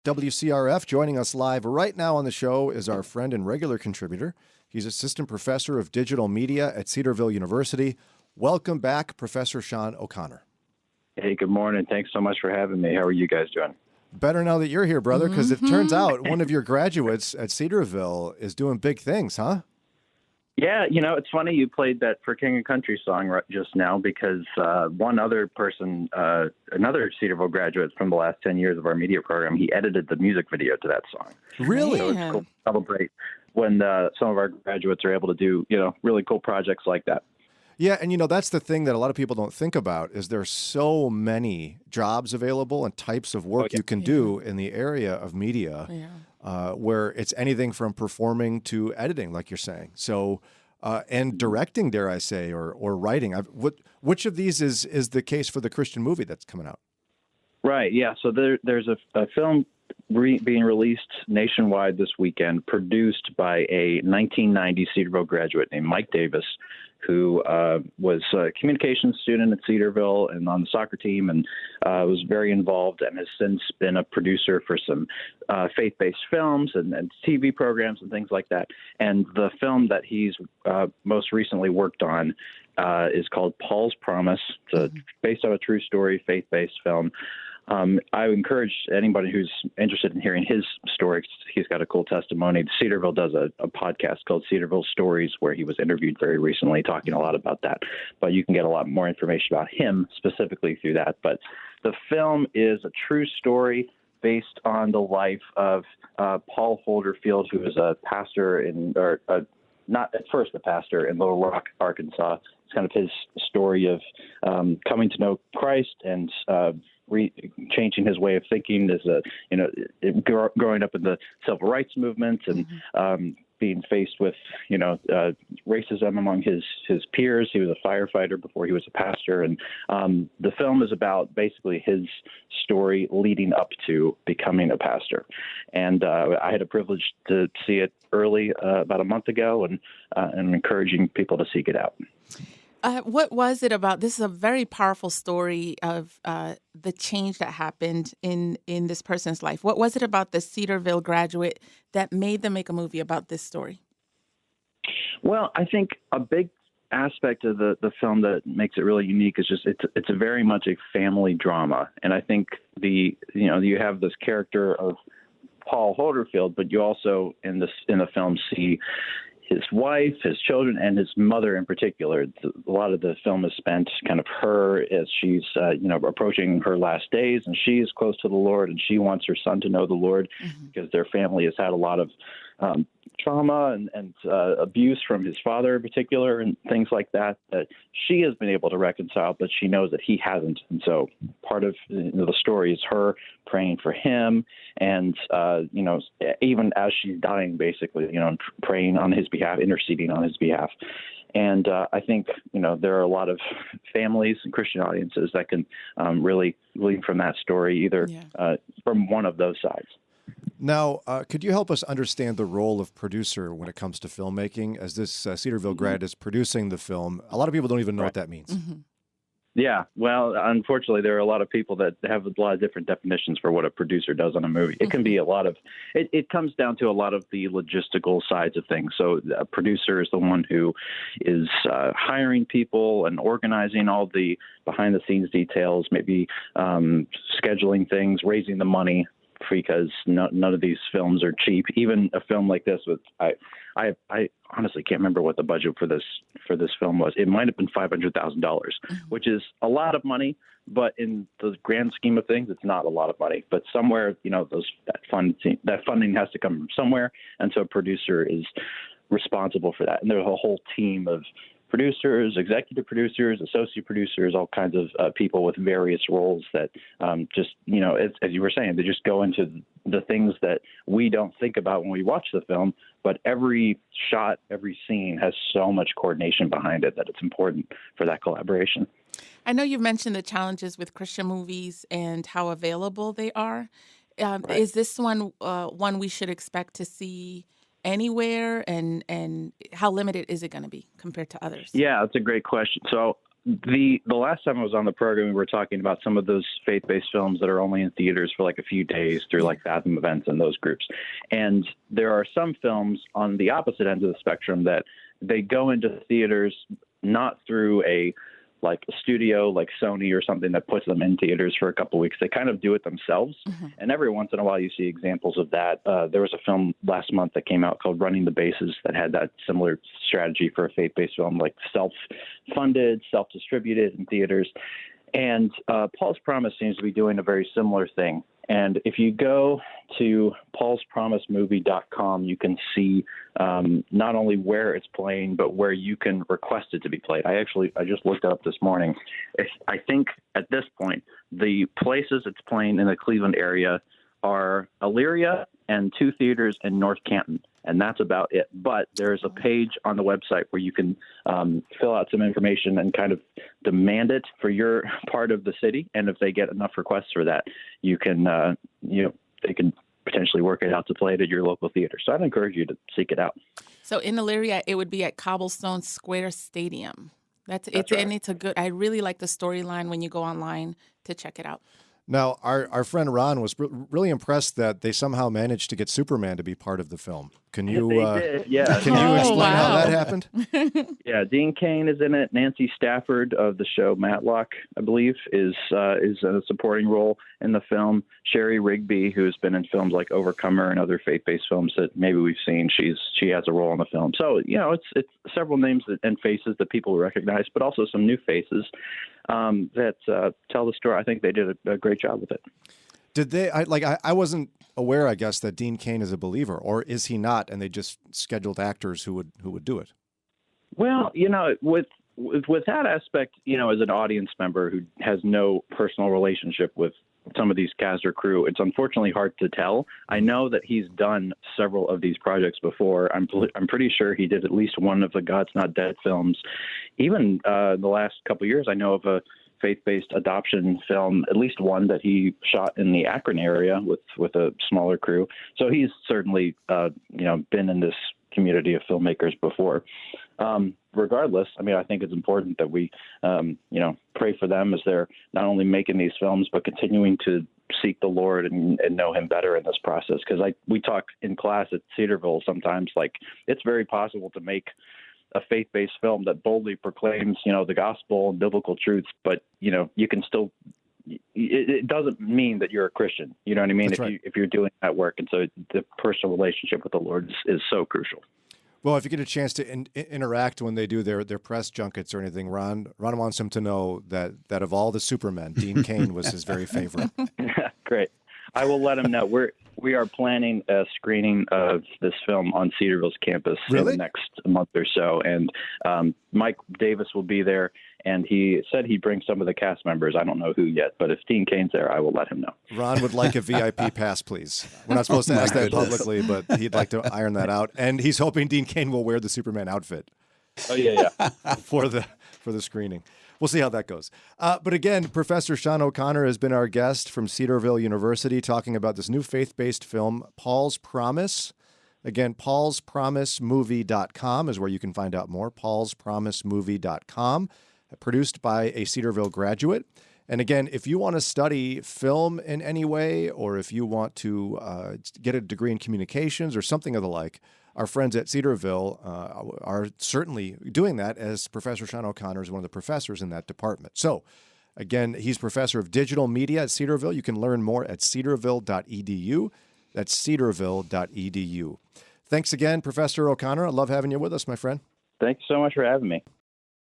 WCRF. Joining us live right now on the show is our friend and regular contributor. He's assistant professor of digital media at Cedarville University. Welcome back, Professor Sean O'Connor. Hey, good morning. Thanks so much for having me. How are you guys doing? Better now that you're here, brother, because it turns out one of your graduates at Cedarville is doing big things, huh? Yeah, it's funny you played that For King and Country song right just now because one other person, another Cedarville graduate from the last 10 years of our media program, he edited the music video to that song. Really? So it's cool to celebrate when some of our graduates are able to do, really cool projects like that. Yeah, and that's the thing that a lot of people don't think about is there's so many jobs available and types of work you can do in the area of media where it's anything from performing to editing, like you're saying. So, and directing, dare I say, or writing. Which of these is the case for the Christian movie that's coming out? Right, yeah. So there's a film being released nationwide this weekend, produced by a 1990 Cedarville graduate named Mike Davis, who was a communications student at Cedarville and on the soccer team and was very involved and has since been a producer for some faith-based films and TV programs and things like that. And the film that he's most recently worked on is called Paul's Promise. It's based on a true story, faith-based film. I encourage anybody who's interested in hearing his story. He's got a cool testimony. Cedarville does a podcast called Cedarville Stories, where he was interviewed very recently, talking a lot about that. But you can get a lot more information about him specifically through that. But the film is a true story based on the life of Paul Holderfield, who is a pastor not at first a pastor in Little Rock, Arkansas. It's kind of his story of coming to know Christ and changing his way of thinking as growing up in the civil rights movement and being faced with, racism among his peers. He was a firefighter before he was a pastor. And the film is about basically his story leading up to becoming a pastor. And I had a privilege to see it early about a month ago, and I'm encouraging people to seek it out. What was it about? This is a very powerful story of the change that happened in this person's life. What was it about the Cedarville graduate that made them make a movie about this story? Well, I think a big aspect of the film that makes it really unique is just it's a very much a family drama, and I think you have this character of Paul Holderfield, but you also in the film see his wife, his children, and his mother in particular. A lot of the film is spent kind of her as she's, approaching her last days, and she is close to the Lord, and she wants her son to know the Lord because their family has had a lot of trauma and abuse from his father in particular and things like that she has been able to reconcile, but she knows that he hasn't. And so part of the story is her praying for him and, even as she's dying, basically, praying on his behalf, interceding on his behalf. And I think, there are a lot of families and Christian audiences that can really glean from that story, either from one of those sides. Now, could you help us understand the role of producer when it comes to filmmaking? As this Cedarville grad is producing the film, a lot of people don't even know what that means. Yeah, well, unfortunately, there are a lot of people that have a lot of different definitions for what a producer does on a movie. It can be a lot of it comes down to a lot of the logistical sides of things. So a producer is the one who is hiring people and organizing all the behind the scenes details, maybe scheduling things, raising the money, because none of these films are cheap. Even a film like this, I honestly can't remember what the budget for this film was. It might have been $500,000, which is a lot of money, but in the grand scheme of things, it's not a lot of money. But somewhere, that funding has to come from somewhere, and so a producer is responsible for that. And there's a whole team of producers, executive producers, associate producers, all kinds of people with various roles that as you were saying, they just go into the things that we don't think about when we watch the film. But every shot, every scene has so much coordination behind it that it's important for that collaboration. I know you've mentioned the challenges with Christian movies and how available they are. Right. Is this one we should expect to see anywhere, and how limited is it going to be compared to others? Yeah, that's a great question. So the last time I was on the program, we were talking about some of those faith-based films that are only in theaters for like a few days through like Fathom Events and those groups. And there are some films on the opposite end of the spectrum that they go into theaters not through a studio like Sony or something that puts them in theaters for a couple of weeks. They kind of do it themselves. Mm-hmm. And every once in a while you see examples of that. There was a film last month that came out called Running the Bases that had that similar strategy for a faith-based film, like self-funded, self-distributed in theaters. And Paul's Promise seems to be doing a very similar thing. And if you go to paulspromisemovie.com, you can see not only where it's playing, but where you can request it to be played. I just looked it up this morning. I think at this point, the places it's playing in the Cleveland area are Elyria and 2 theaters in North Canton. And that's about it. But there's a page on the website where you can fill out some information and kind of demand it for your part of the city. And if they get enough requests for that, you can, they can potentially work it out to play it at your local theater. So I'd encourage you to seek it out. So in Elyria, it would be at Cobblestone Square Stadium. That's right. And it's I really like the storyline when you go online to check it out. Now, our friend Ron was really impressed that they somehow managed to get Superman to be part of the film. Can you They did, yeah. Can you explain how that happened? Yeah, Dean Kane is in it. Nancy Stafford of the show Matlock, I believe, is in a supporting role in the film. Sherry Rigby, who has been in films like Overcomer and other faith-based films that maybe we've seen, she has a role in the film. So it's several names and faces that people recognize, but also some new faces that tell the story. I think they did a great job with it. Did they? I wasn't aware, I guess, that Dean Kane is a believer, or is he not? And they just scheduled actors who would do it. Well, with that aspect, as an audience member who has no personal relationship with some of these cast or crew, it's unfortunately hard to tell. I know that he's done several of these projects before. I'm pretty sure he did at least one of the God's Not Dead films. Even the last couple of years, I know of a faith-based adoption film, at least one that he shot in the Akron area with a smaller crew. So he's certainly, been in this community of filmmakers before. Regardless, I think it's important that we, pray for them as they're not only making these films, but continuing to seek the Lord and know him better in this process. Because we talk in class at Cedarville sometimes, it's very possible to make a faith-based film that boldly proclaims, the gospel and biblical truths, but, you can still, it doesn't mean that you're a Christian. You know what I mean? That's right. If you're doing that work. And so the personal relationship with the Lord is so crucial. Well, if you get a chance to interact when they do their press junkets or anything, Ron wants him to know that of all the Supermen, Dean Kane was his very favorite. Great. I will let him know. We are planning a screening of this film on Cedarville's campus in the next month or so. And Mike Davis will be there, and he said he'd bring some of the cast members. I don't know who yet, but if Dean Kane's there, I will let him know. Ron would like a VIP pass, please. We're not supposed to ask that publicly, but he'd like to iron that out. And he's hoping Dean Kane will wear the Superman outfit. Oh, yeah. for the screening. We'll see how that goes. But again, Professor Sean O'Connor has been our guest from Cedarville University talking about this new faith-based film, Paul's Promise. Again, paulspromisemovie.com is where you can find out more, paulspromisemovie.com, produced by a Cedarville graduate. And again, if you want to study film in any way, or if you want to get a degree in communications or something of the like, our friends at Cedarville are certainly doing that, as Professor Sean O'Connor is one of the professors in that department. So, again, he's professor of digital media at Cedarville. You can learn more at cedarville.edu. That's cedarville.edu. Thanks again, Professor O'Connor. I love having you with us, my friend. Thanks so much for having me.